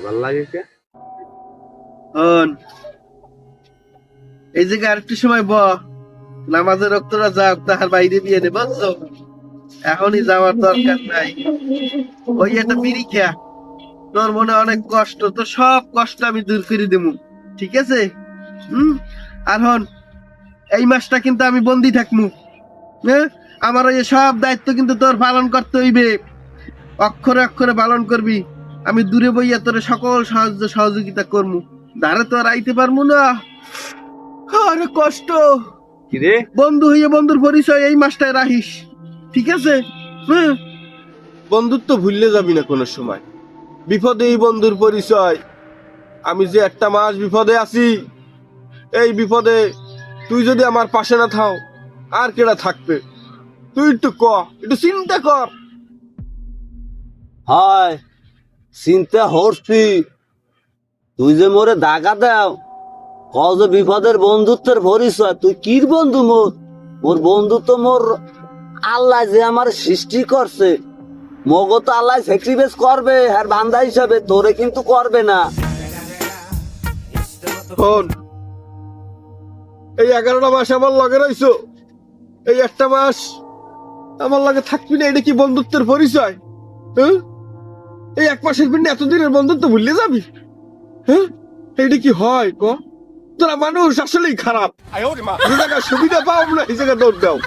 ভাল লাগে কে? এই জায়গায় আরেকটু সময় নামাজের রক্তরা যাক, তাহার বাইরে বিয়ে নেব, বুঝছো? এখনই যাওয়ার দরকার নাই। ওই একটা বিড়ি খেয়া, তোর মনে অনেক কষ্ট, তো সব কষ্ট আমি দূর করে দেবো, ঠিক আছে? আর হন, এই মাসটা কিন্তু আমি বন্দি থাকবো, হ্যাঁ? আমার ওই সব দায়িত্ব কিন্তু তোর পালন করতে হইবে, অক্ষরে অক্ষরে পালন করবি। আমি দূরে বইয়া তোর সকল সাহায্য সহযোগিতা করবো, ধারে তো আর আইতে পারবো না। আরে কষ্ট, কিরে বন্ধু হইয়া বন্ধুর পরিচয় এই মাসটায় রাখিস, ঠিক আছে? বন্ধুত্ব ভুললে যাবি না কোনো সময়। বিপদে এই বন্ধুর পরিচয়। আমি যে একটা মাস বিপদে আছি, এই বিপদে তুই যদি আমার পাশে না থাও, আর কেডা থাকবে? তুই একটু চিন্তা কর। হয় চিন্তা হরছি, তুই যে মোরে দাগা দাও, কজ বিপদের বন্ধুত্বের পরিচয়। তুই কির বন্ধু? মোর বন্ধুত্ব মোর আল্লাহ যে আমার সৃষ্টি করছে, মগো তো আল্লাহ স্যাক্রিফাইস করবে আর বান্দা হিসাবে, তোরে কিন্তু করবে না। শোন, এই 11টা মাস আমার লগে রইছো, এই একটা মাস আমার লগে থাকবি না, এটা কি বন্ধুত্বের পরিচয়? হ্যাঁ, এই এক মাসের পিছনে এতদিনের বন্ধুত্ব ভুলে যাবি? হ্যাঁ, এটা কি হয় ক? তোরা মানুষ আসলেই খারাপ। যে জায়গায় সুবিধা পাও না, এই জায়গায় দৌড় দাও।